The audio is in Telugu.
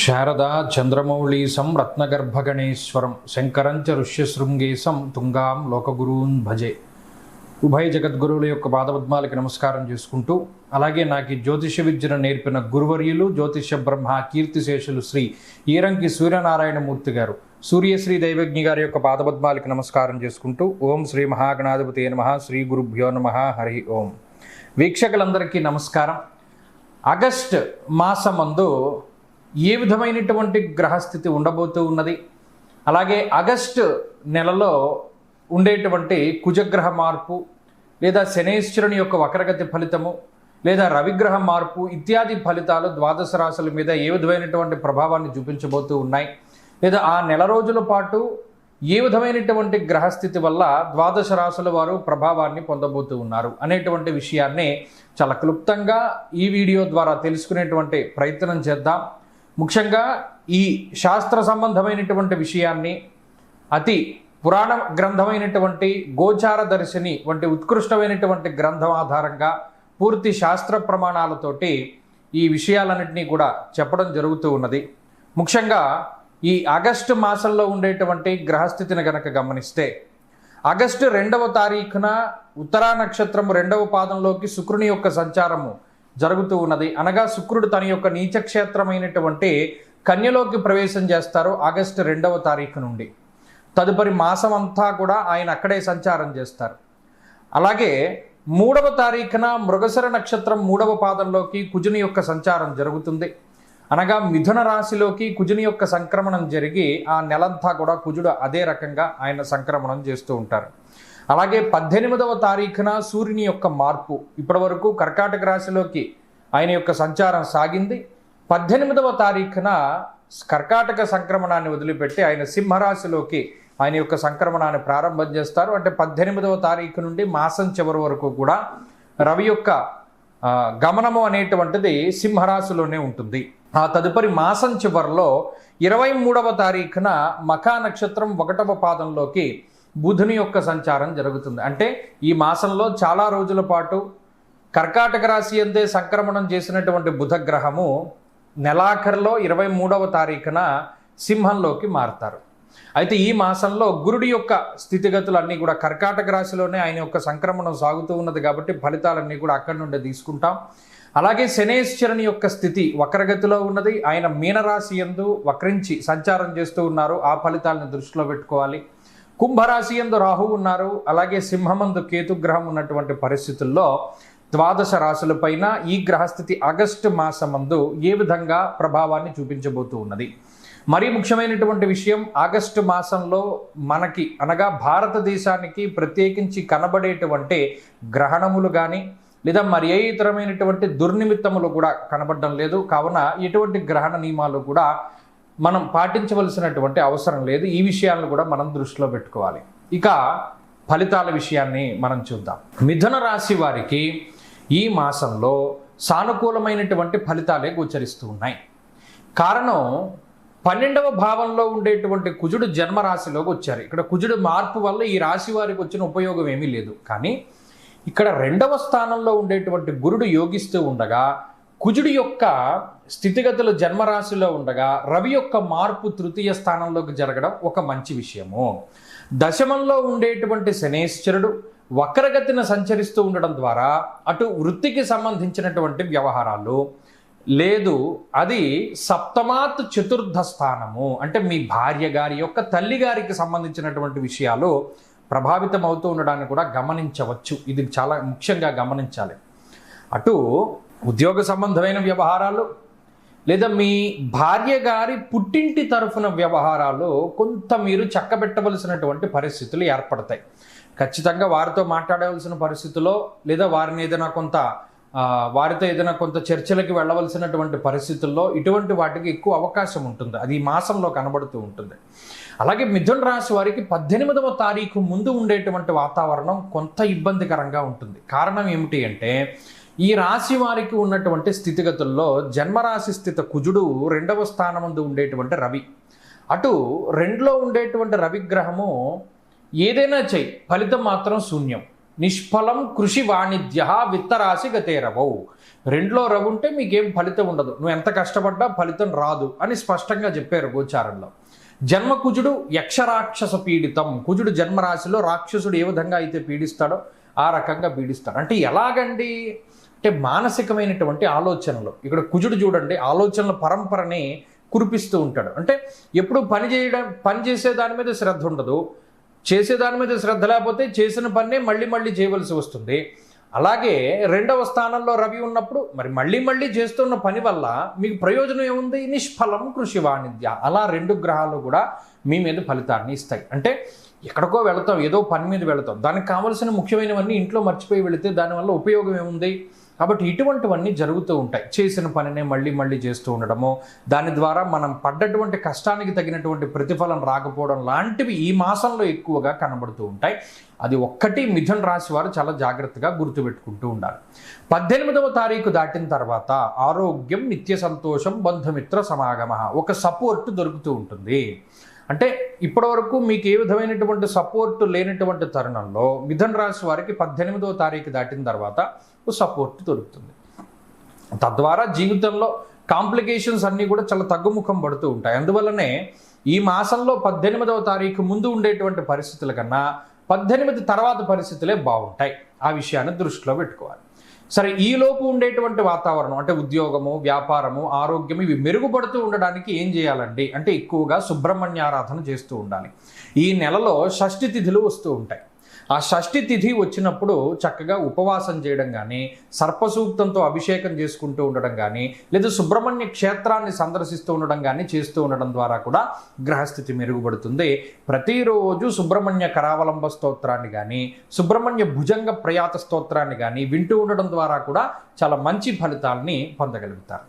శారదా చంద్రమౌళీసం రత్నగర్భగణేశ్వరం శంకరంచ ఋష్యశృంగేశం తుంగాం లోకగురూన్ భజే. ఉభయ జగద్గురువుల యొక్క పాదపద్మాలకి నమస్కారం చేసుకుంటూ, అలాగే నాకు ఈ జ్యోతిష విద్యను నేర్పిన గురువర్యులు జ్యోతిష బ్రహ్మ కీర్తిశేషులు శ్రీ ఈరంకి సూర్యనారాయణమూర్తి గారు, సూర్యశ్రీ దైవజ్ఞి గారి యొక్క పాదపద్మాలకి నమస్కారం చేసుకుంటూ, ఓం శ్రీ మహాగణాధిపతే నమః, శ్రీ గురుభ్యో నమః, హరి ఓం. వీక్షకులందరికీ నమస్కారం. ఆగస్ట్ మాసమందు ఏ విధమైనటువంటి గ్రహస్థితి ఉండబోతూ ఉన్నది, అలాగే ఆగస్టు నెలలో ఉండేటువంటి కుజగ్రహ మార్పు లేదా శనేశ్వరుని యొక్క వక్రగతి ఫలితము లేదా రవిగ్రహ మార్పు ఇత్యాది ఫలితాలు ద్వాదశ రాశుల మీద ఏ విధమైనటువంటి ప్రభావాన్ని చూపించబోతూ ఉన్నాయి, లేదా ఆ నెల రోజుల పాటు ఏ విధమైనటువంటి గ్రహస్థితి వల్ల ద్వాదశ రాశుల వారు ప్రభావాన్ని పొందబోతూ ఉన్నారు అనేటువంటి విషయాన్ని చాలా క్లుప్తంగా ఈ వీడియో ద్వారా తెలుసుకునేటువంటి ప్రయత్నం చేద్దాం. ముఖ్యంగా ఈ శాస్త్ర సంబంధమైనటువంటి విషయాన్ని అతి పురాణ గ్రంథమైనటువంటి గోచార దర్శిని వంటి ఉత్కృష్టమైనటువంటి గ్రంథం ఆధారంగా పూర్తి శాస్త్ర ప్రమాణాలతోటి ఈ విషయాలన్నింటినీ కూడా చెప్పడం జరుగుతూ ఉన్నది. ముఖ్యంగా ఈ ఆగస్టు మాసంలో ఉండేటువంటి గ్రహస్థితిని గనక గమనిస్తే, ఆగస్టు 2వ తారీఖున ఉత్తరా నక్షత్రం 2వ పాదంలోకి శుక్రుని యొక్క సంచారము జరుగుతూ ఉన్నది. అనగా శుక్రుడు తన యొక్క నీచక్షేత్రమైనటువంటి కన్యలోకి ప్రవేశం చేస్తారు ఆగస్టు 2వ తారీఖు నుండి. తదుపరి మాసం అంతా కూడా ఆయన అక్కడే సంచారం చేస్తారు. అలాగే 3వ తారీఖున మృగశిర నక్షత్రం 3వ పాదంలోకి కుజుని యొక్క సంచారం జరుగుతుంది. అనగా మిథున రాశిలోకి కుజుని యొక్క సంక్రమణం జరిగి ఆ నెలంతా కూడా కుజుడు అదే రకంగా ఆయన సంక్రమణం చేస్తూ ఉంటారు. అలాగే 18వ తారీఖున సూర్యుని యొక్క మార్పు, ఇప్పటి వరకు కర్కాటక రాశిలోకి ఆయన యొక్క సంచారం సాగింది. 18వ తారీఖున కర్కాటక సంక్రమణాన్ని వదిలిపెట్టి ఆయన సింహరాశిలోకి ఆయన యొక్క సంక్రమణాన్ని ప్రారంభం చేస్తారు. అంటే 18వ తారీఖు నుండి మాసం చివరి వరకు కూడా రవి యొక్క గమనము అనేటువంటిది సింహరాశిలోనే ఉంటుంది. ఆ తదుపరి మాసం చివరిలో 23వ తారీఖున మఖా నక్షత్రం 1వ పాదంలోకి బుధుని యొక్క సంచారం జరుగుతుంది. అంటే ఈ మాసంలో చాలా రోజుల పాటు కర్కాటక రాశి అందే సంక్రమణం చేసినటువంటి బుధ గ్రహము నెలాఖరులో 23వ తారీఖున సింహంలోకి మారుతారు. అయితే ఈ మాసంలో గురుడి యొక్క స్థితిగతులన్నీ కూడా కర్కాటక రాశిలోనే ఆయన యొక్క సంక్రమణం సాగుతూ ఉన్నది కాబట్టి ఫలితాలన్నీ కూడా అక్కడి నుండి తీసుకుంటాం. అలాగే శనేశ్వరుని యొక్క స్థితి వక్రగతిలో ఉన్నది. ఆయన మీనరాశి యందు వక్రించి సంచారం చేస్తూ ఉన్నారు. ఆ ఫలితాలను దృష్టిలో పెట్టుకోవాలి. కుంభరాశి యందు రాహు ఉన్నారు. అలాగే సింహమందు కేతుగ్రహం ఉన్నటువంటి పరిస్థితుల్లో ద్వాదశ రాశులపైన ఈ గ్రహస్థితి ఆగస్టు మాసమందు ఏ విధంగా ప్రభావాన్ని చూపించబోతూ ఉన్నది. మరీ ముఖ్యమైనటువంటి విషయం, ఆగస్టు మాసంలో మనకి అనగా భారతదేశానికి ప్రత్యేకించి కనబడేటువంటి గ్రహణములు కానీ లేదా మరి ఏ ఇతరమైనటువంటి దుర్నిమిత్తములు కూడా కనబడడం లేదు. కావున ఎటువంటి గ్రహణ నియమాలు కూడా మనం పాటించవలసినటువంటి అవసరం లేదు. ఈ విషయాలను కూడా మనం దృష్టిలో పెట్టుకోవాలి. ఇక ఫలితాల విషయాన్ని మనం చూద్దాం. మిథున రాశి వారికి ఈ మాసంలో సానుకూలమైనటువంటి ఫలితాలే గోచరిస్తూ ఉన్నాయి. కారణం 12వ భావంలో ఉండేటువంటి కుజుడు జన్మరాశిలోకి వచ్చారు. ఇక్కడ కుజుడు మార్పు వల్ల ఈ రాశి వారికి వచ్చిన ఉపయోగం ఏమీ లేదు. కానీ ఇక్కడ 2వ స్థానంలో ఉండేటువంటి గురుడు యోగిస్తూ ఉండగా, కుజుడి యొక్క స్థితిగతులు జన్మరాశిలో ఉండగా రవి యొక్క మార్పు 3య స్థానంలోకి జరగడం ఒక మంచి విషయము. దశమంలో ఉండేటువంటి శనేశ్వరుడు వక్రగతిన సంచరిస్తూ ఉండడం ద్వారా అటు వృత్తికి సంబంధించినటువంటి వ్యవహారాలు లేదు, అది సప్తమాత్ చతుర్థ స్థానము అంటే మీ భార్య గారి యొక్క తల్లి గారికి సంబంధించినటువంటి విషయాలు ప్రభావితం అవుతూ ఉండడాన్ని కూడా గమనించవచ్చు. ఇది చాలా ముఖ్యంగా గమనించాలి. అటు ఉద్యోగ సంబంధమైన వ్యవహారాలు లేదా మీ భార్య గారి పుట్టింటి తరఫున వ్యవహారాలు కొంత మీరు చక్కబెట్టవలసినటువంటి పరిస్థితులు ఏర్పడతాయి. ఖచ్చితంగా వారితో మాట్లాడవలసిన పరిస్థితుల్లో లేదా వారితో ఏదైనా కొంత చర్చలకి వెళ్ళవలసినటువంటి పరిస్థితుల్లో ఇటువంటి వాటికి ఎక్కువ అవకాశం ఉంటుంది. అది ఈ మాసంలో కనబడుతూ ఉంటుంది. అలాగే మిథున రాశి వారికి 18వ తారీఖు ముందు ఉండేటువంటి వాతావరణం కొంత ఇబ్బందికరంగా ఉంటుంది. కారణం ఏమిటి అంటే, ఈ రాశి వారికి ఉన్నటువంటి స్థితిగతుల్లో జన్మరాశి స్థిత కుజుడు 2వ స్థానమందు ఉండేటువంటి రవి, అటు 2లో ఉండేటువంటి రవిగ్రహము ఏదైనా చెయ్యి ఫలితం మాత్రం శూన్యం. నిష్ఫలం కృషి వాణిజ్య విత్తరాశి గతేరవౌ. రెండులో రవి ఉంటే మీకేం ఫలితం ఉండదు, నువ్వు ఎంత కష్టపడ్డా ఫలితం రాదు అని స్పష్టంగా చెప్పారు గోచారంలో. జన్మ కుజుడు యక్షరాక్షస పీడితం. కుజుడు జన్మరాశిలో రాక్షసుడు ఏ విధంగా అయితే పీడిస్తాడో ఆ రకంగా పీడిస్తాడు. అంటే ఎలాగండి అంటే మానసికమైనటువంటి ఆలోచనలు. ఇక్కడ కుజుడు చూడండి ఆలోచనల పరంపరని కురిపిస్తూ ఉంటాడు. అంటే ఎప్పుడు పని చేసే దాని మీద శ్రద్ధ ఉండదు, చేసే దాని మీద శ్రద్ధ లేకపోతే చేసిన పన్నే మళ్ళీ మళ్ళీ చేయవలసి వస్తుంది. అలాగే రెండవ స్థానంలో రవి ఉన్నప్పుడు మరి మళ్ళీ చేస్తున్న పని వల్ల మీకు ప్రయోజనం ఏముంది? నిష్ఫలం కృషి వాణిజ్య. అలా రెండు గ్రహాలు కూడా మీ మీద ఫలితాన్ని ఇస్తాయి. అంటే ఎక్కడికో వెళతాం, ఏదో పని మీద వెళతాం, దానికి కావలసిన ముఖ్యమైనవన్నీ ఇంట్లో మర్చిపోయి వెళితే దానివల్ల ఉపయోగం ఏముంది? కాబట్టి ఇటువంటివన్నీ జరుగుతూ ఉంటాయి. చేసిన పనినే మళ్ళీ చేస్తూ ఉండడము, దాని ద్వారా మనం పడ్డటువంటి కష్టానికి తగినటువంటి ప్రతిఫలం రాకపోవడం లాంటివి ఈ మాసంలో ఎక్కువగా కనబడుతూ ఉంటాయి. అది ఒక్కటి మిథున రాశి వారు చాలా జాగ్రత్తగా గుర్తుపెట్టుకుంటూ ఉండాలి. 18వ తారీఖు దాటిన తర్వాత ఆరోగ్యం, నిత్య సంతోషం, బంధుమిత్ర సమాగమ, ఒక సపోర్ట్ దొరుకుతూ ఉంటుంది. అంటే ఇప్పటివరకు మీకు ఏ విధమైనటువంటి సపోర్ట్ లేనటువంటి తరుణంలో మిథున రాశి వారికి 18వ తారీఖు దాటిన తర్వాత సపోర్ట్ దొరుకుతుంది. తద్వారా జీవితంలో కాంప్లికేషన్స్ అన్నీ కూడా చాలా తగ్గుముఖం పడుతూ ఉంటాయి. అందువల్లనే ఈ మాసంలో 18వ తారీఖు ముందు ఉండేటువంటి పరిస్థితుల కన్నా 18 తర్వాత పరిస్థితులే బాగుంటాయి. ఆ విషయాన్ని దృష్టిలో పెట్టుకోవాలి. సరే, ఈలోపు ఉండేటువంటి వాతావరణం అంటే ఉద్యోగము, వ్యాపారము, ఆరోగ్యం ఇవి మెరుగుపడుతూ ఉండడానికి ఏం చేయాలండి అంటే ఎక్కువగా సుబ్రహ్మణ్య ఆరాధన చేస్తూ ఉండాలి. ఈ నెలలో షష్ఠి తిథులు వస్తూ ఉంటాయి. ఆ షష్ఠి తిథి వచ్చినప్పుడు చక్కగా ఉపవాసం చేయడం కానీ, సర్పసూక్తంతో అభిషేకం చేసుకుంటూ ఉండడం కానీ, లేదా సుబ్రహ్మణ్య క్షేత్రాన్ని సందర్శిస్తూ ఉండడం కానీ చేస్తూ ఉండడం ద్వారా కూడా గ్రహస్థితి మెరుగుపడుతుంది. ప్రతిరోజు సుబ్రహ్మణ్య కరావలంబ స్తోత్రాన్ని కానీ, సుబ్రహ్మణ్య భుజంగ ప్రయాత స్తోత్రాన్ని కానీ వింటూ ఉండడం ద్వారా కూడా చాలా మంచి ఫలితాలని పొందగలుగుతారు.